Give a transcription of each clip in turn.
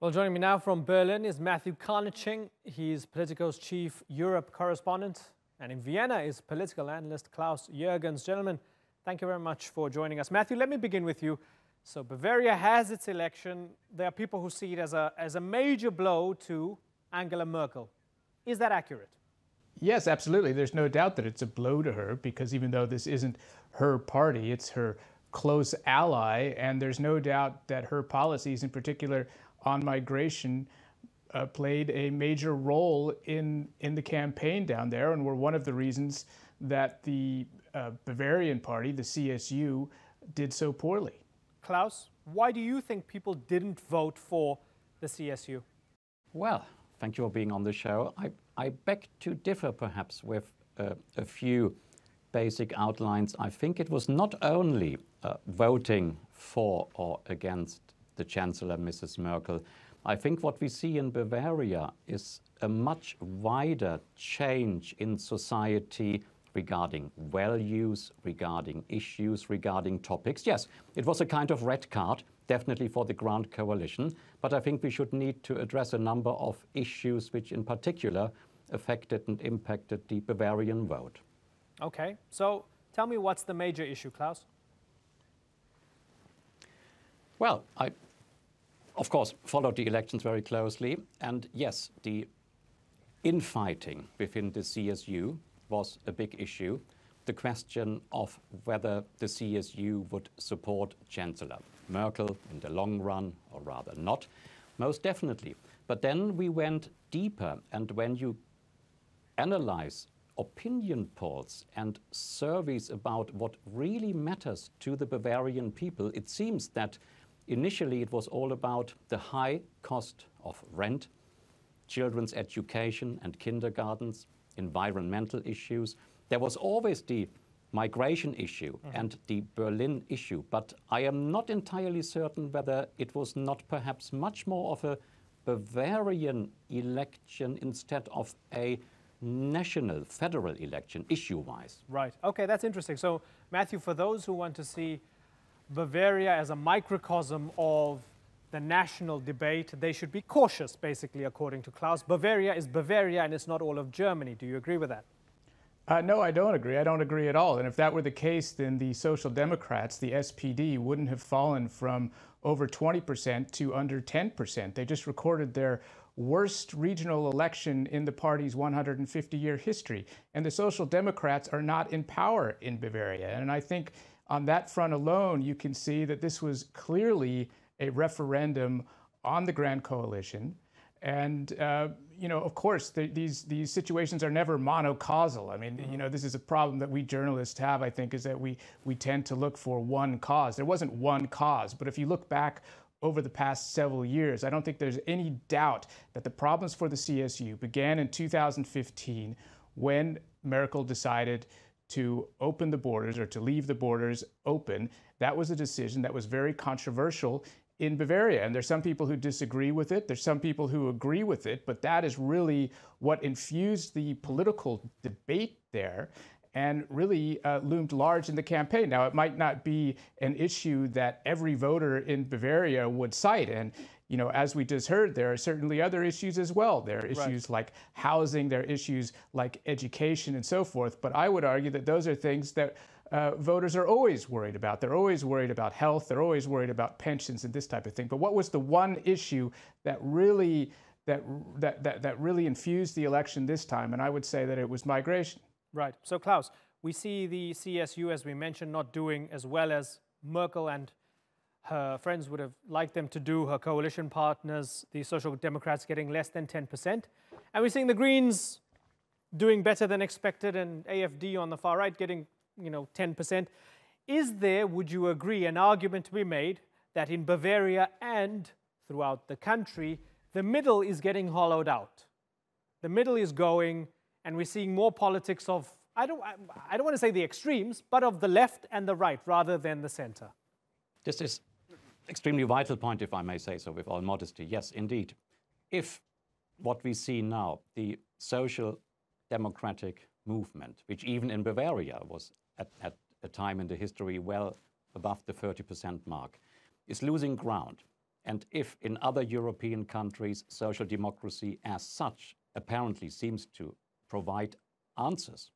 Well, joining me now from Berlin is Matthew Karnitschnig. He's Politico's chief Europe correspondent. And in Vienna is political analyst Klaus Jurgens. Gentlemen, thank you very much for joining us. Matthew, let me begin with you. So Bavaria has its election. There are people who see it as a major blow to Angela Merkel. Is that accurate? Yes, absolutely. There's no doubt that it's a blow to her, because even though this isn't her party, it's her close ally, and there's no doubt that her policies, in particular on migration, played a major role in the campaign down there, and were one of the reasons that the Bavarian party, the CSU, did so poorly. Klaus, why do you think people didn't vote for the CSU? Well, thank you for being on the show. I beg to differ perhaps with a few basic outlines. I think it was not only voting for or against the Chancellor, Mrs. Merkel. I think what we see in Bavaria is a much wider change in society regarding values, regarding issues, regarding topics. Yes, it was a kind of red card, definitely for the Grand Coalition, but I think we should need to address a number of issues which in particular affected and impacted the Bavarian vote. Okay, so tell me, what's the major issue, Klaus? Well, I, of course, followed the elections very closely, and yes, the infighting within the CSU was a big issue. The question of whether the CSU would support Chancellor Merkel in the long run, or rather not, most definitely. But then we went deeper, and when you analyze opinion polls and surveys about what really matters to the Bavarian people, it seems that initially it was all about the high cost of rent, children's education and kindergartens, environmental issues. There was always the migration issue and the Berlin issue, but I am not entirely certain whether it was not perhaps much more of a Bavarian election instead of a national, federal election, issue-wise. Right. Okay, that's interesting. So, Matthew, for those who want to see Bavaria as a microcosm of the national debate, they should be cautious, basically, according to Klaus. Bavaria is Bavaria, and it's not all of Germany. Do you agree with that? No, I don't agree. I don't agree at all. And if that were the case, then the Social Democrats, the SPD, wouldn't have fallen from over 20% to under 10%. They just recorded their worst regional election in the party's 150-year history. And the Social Democrats are not in power in Bavaria. And I think on that front alone, you can see that this was clearly a referendum on the Grand Coalition. And, you know, of course, these situations are never monocausal. I mean, you know, this is a problem that we journalists have, I think, is that we tend to look for one cause. There wasn't one cause, but if you look back over the past several years, I don't think there's any doubt that the problems for the CSU began in 2015 when Merkel decided to open the borders, or to leave the borders open. That was a decision that was very controversial in Bavaria. And there's some people who disagree with it. There's some people who agree with it, but that is really what infused the political debate there and really loomed large in the campaign. Now, it might not be an issue that every voter in Bavaria would cite. And, you know, as we just heard, there are certainly other issues as well. There are issues like housing, there are issues like education and so forth. But I would argue that those are things that voters are always worried about. They're always worried about health. They're always worried about pensions and this type of thing. But what was the one issue that really infused the election this time? And I would say that it was migration. Right. So, Klaus, we see the CSU, as we mentioned, not doing as well as Merkel and her friends would have liked them to do, her coalition partners, the Social Democrats, getting less than 10%. And we're seeing the Greens doing better than expected, and AfD on the far right getting, you know, 10%. Is there, would you agree, an argument to be made that in Bavaria and throughout the country, the middle is getting hollowed out? The middle is going, and we're seeing more politics of, I don't want to say the extremes, but of the left and the right rather than the center. This is extremely vital point, if I may say so, with all modesty. Yes, indeed. If what we see now, the social democratic movement, which even in Bavaria was at a time in the history well above the 30% mark, is losing ground, And if in other European countries social democracy as such apparently seems to provide answers,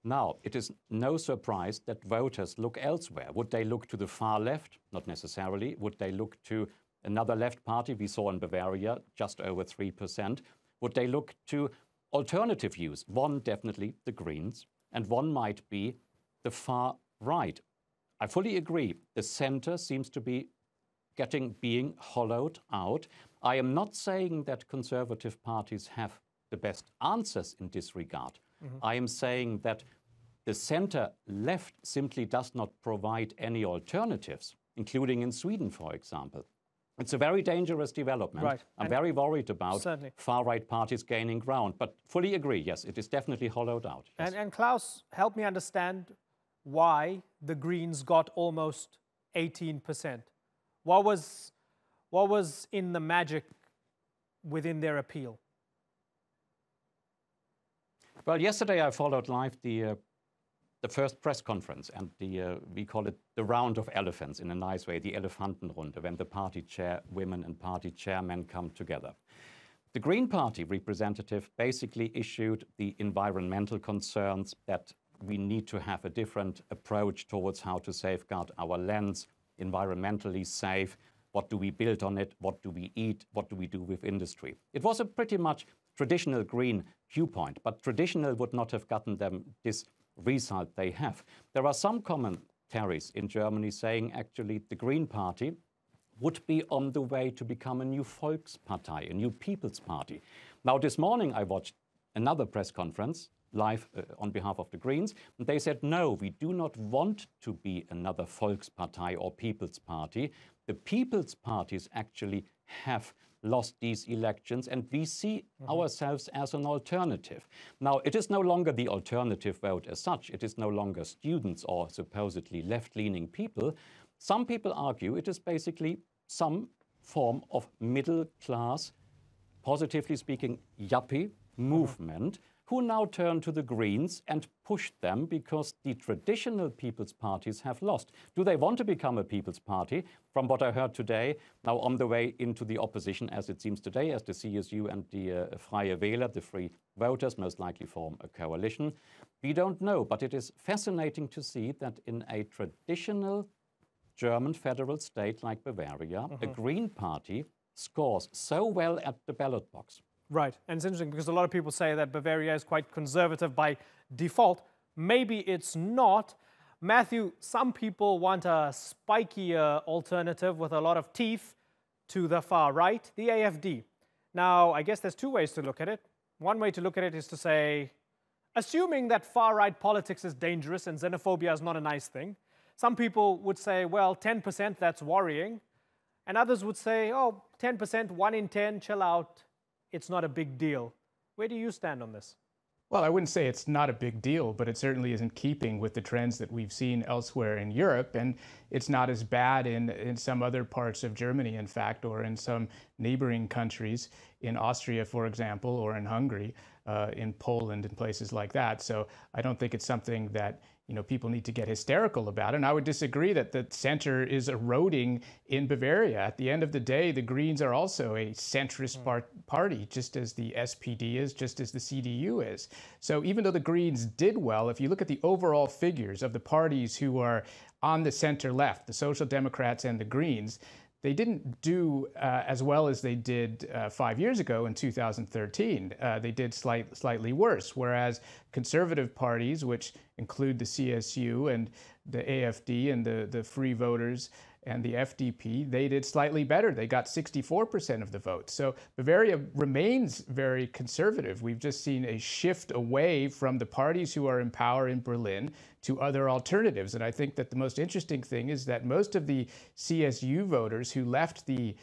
now it is no surprise that voters look elsewhere. Would they look to the far left? Not necessarily. Would they look to another left party? We saw in Bavaria just over 3%. Would they look to alternative views? One, definitely the Greens, and one might be the far right. I fully agree. The center seems to be being hollowed out. I am not saying that conservative parties have the best answers in this regard. I am saying that the center left simply does not provide any alternatives, including in Sweden, for example. It's a very dangerous development. Right. I'm very worried about certainly far-right parties gaining ground, but fully agree, yes, it is definitely hollowed out. Yes. And Klaus, help me understand why the Greens got almost 18%. What was in the magic within their appeal? Well, yesterday I followed live the first press conference, and we call it the round of elephants in a nice way, the Elefantenrunde, when the party chairwomen and party chairmen come together. The Green Party representative basically issued the environmental concerns that we need to have a different approach towards how to safeguard our lands, environmentally safe. What do we build on it? What do we eat? What do we do with industry? It was a pretty much traditional green viewpoint, but traditional would not have gotten them this result they have. There are some commentaries in Germany saying actually the Green Party would be on the way to become a new Volkspartei, a new People's Party. Now, this morning I watched another press conference live on behalf of the Greens, and they said, no, we do not want to be another Volkspartei or People's Party. The People's Parties actually have lost these elections, and we see ourselves as an alternative. Now, it is no longer the alternative vote as such. It is no longer students or supposedly left-leaning people. Some people argue it is basically some form of middle-class, positively speaking, yuppie movement, who now turn to the Greens and push them because the traditional people's parties have lost. Do they want to become a people's party? From what I heard today, now on the way into the opposition, as it seems today, as the CSU and the Freie Wähler, the Free Voters, most likely form a coalition. We don't know, but it is fascinating to see that in a traditional German federal state like Bavaria, a Green Party scores so well at the ballot box. Right, and it's interesting because a lot of people say that Bavaria is quite conservative by default. Maybe it's not. Matthew, some people want a spikier alternative with a lot of teeth to the far right, the AfD. Now, I guess there's two ways to look at it. One way to look at it is to say, assuming that far-right politics is dangerous and xenophobia is not a nice thing, some people would say, well, 10%, that's worrying. And others would say, oh, 10%, 1 in 10, chill out. It's not a big deal. Where do you stand on this? Well, I wouldn't say it's not a big deal, but it certainly isn't keeping with the trends that we've seen elsewhere in Europe. And it's not as bad in some other parts of Germany, in fact, or in some neighboring countries, in Austria, for example, or in Hungary, in Poland, and places like that. So I don't think it's something that people need to get hysterical about. And I would disagree that the center is eroding in Bavaria. At the end of the day, the Greens are also a centrist party, just as the SPD is, just as the CDU is. So even though the Greens did well, if you look at the overall figures of the parties who are on the center left, the Social Democrats and the Greens, they didn't do as well as they did 5 years ago in 2013. They did slightly worse, whereas conservative parties, which include the CSU and the AfD and the Free Voters and the FDP, they did slightly better. They got 64% of the vote. So Bavaria remains very conservative. We've just seen a shift away from the parties who are in power in Berlin to other alternatives. And I think that the most interesting thing is that most of the CSU voters who left the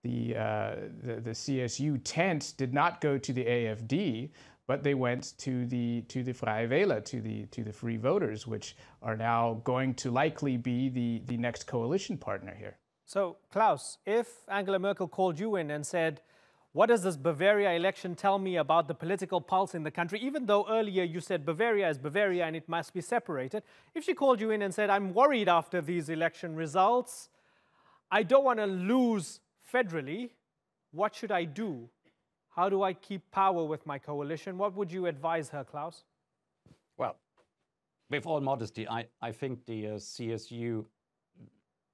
CSU tent did not go to the AfD, but they went to the Freie Wähler, to the Free Voters, which are now going to likely be the next coalition partner here. So, Klaus, if Angela Merkel called you in and said, what does this Bavaria election tell me about the political pulse in the country, even though earlier you said Bavaria is Bavaria and it must be separated, if she called you in and said, I'm worried after these election results, I don't want to lose federally, what should I do? How do I keep power with my coalition? What would you advise her, Klaus? Well, with all modesty, I think the CSU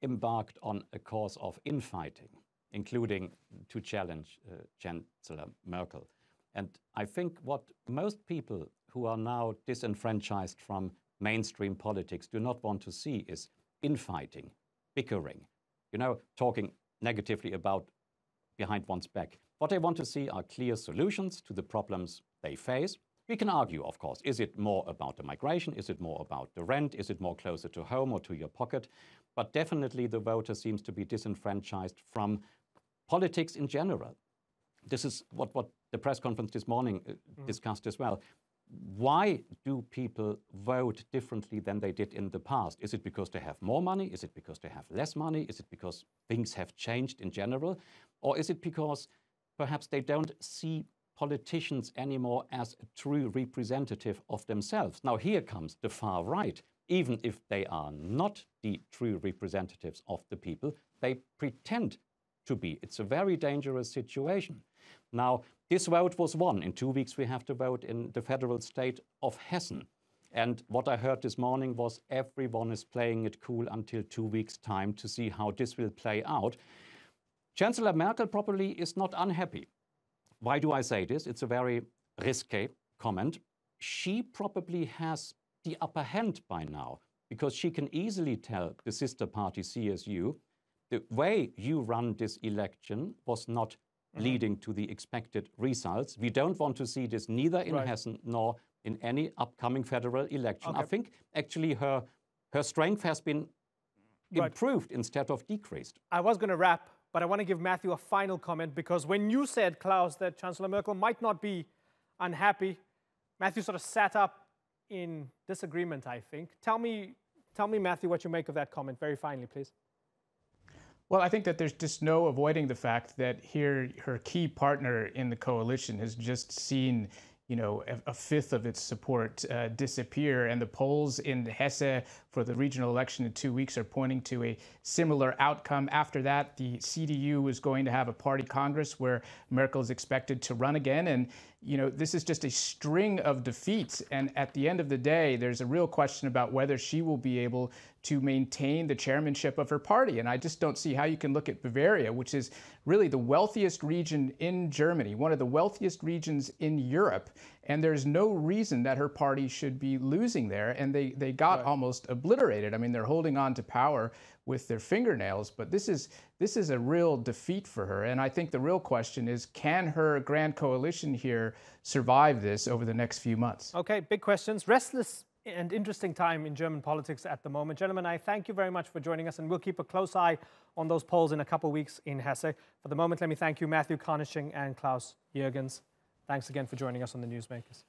embarked on a course of infighting, including to challenge Chancellor Merkel. And I think what most people who are now disenfranchised from mainstream politics do not want to see is infighting, bickering, talking negatively about behind one's back. What they want to see are clear solutions to the problems they face. We can argue, of course, is it more about the migration? Is it more about the rent? Is it more closer to home or to your pocket? But definitely the voter seems to be disenfranchised from politics in general. This is what the press conference this morning discussed as well. Why do people vote differently than they did in the past? Is it because they have more money? Is it because they have less money? Is it because things have changed in general? Or is it because perhaps they don't see politicians anymore as a true representative of themselves? Now here comes the far right. Even if they are not the true representatives of the people, they pretend to be. It's a very dangerous situation. Now, this vote was won. In 2 weeks, we have to vote in the federal state of Hessen. And what I heard this morning was everyone is playing it cool until 2 weeks' time to see how this will play out. Chancellor Merkel probably is not unhappy. Why do I say this? It's a very risque comment. She probably has the upper hand by now, because she can easily tell the sister party CSU, the way you run this election was not leading to the expected results. We don't want to see this neither in Hessen nor in any upcoming federal election. I think actually her strength has been improved instead of decreased. I was going to wrap, but I want to give Matthew a final comment, because when you said, Klaus, that Chancellor Merkel might not be unhappy, Matthew sort of sat up in disagreement, I think. Tell me, Matthew, what you make of that comment very finally, please. Well, I think that there's just no avoiding the fact that here her key partner in the coalition has just seen, a fifth of its support disappear. And the polls in Hesse for the regional election in 2 weeks are pointing to a similar outcome. After that, the CDU is going to have a party congress where Merkel is expected to run again. And, this is just a string of defeats. And at the end of the day, there's a real question about whether she will be able to maintain the chairmanship of her party. And I just don't see how you can look at Bavaria, which is really the wealthiest region in Germany, one of the wealthiest regions in Europe. And there's no reason that her party should be losing there. And they got almost obliterated. I mean, they're holding on to power with their fingernails, but this is a real defeat for her. And I think the real question is, can her grand coalition here survive this over the next few months? Okay, big questions. Restless and interesting time in German politics at the moment. Gentlemen, I thank you very much for joining us, and we'll keep a close eye on those polls in a couple of weeks in Hesse. For the moment, let me thank you, Matthew Karnitschnig and Klaus Jurgens. Thanks again for joining us on the Newsmakers.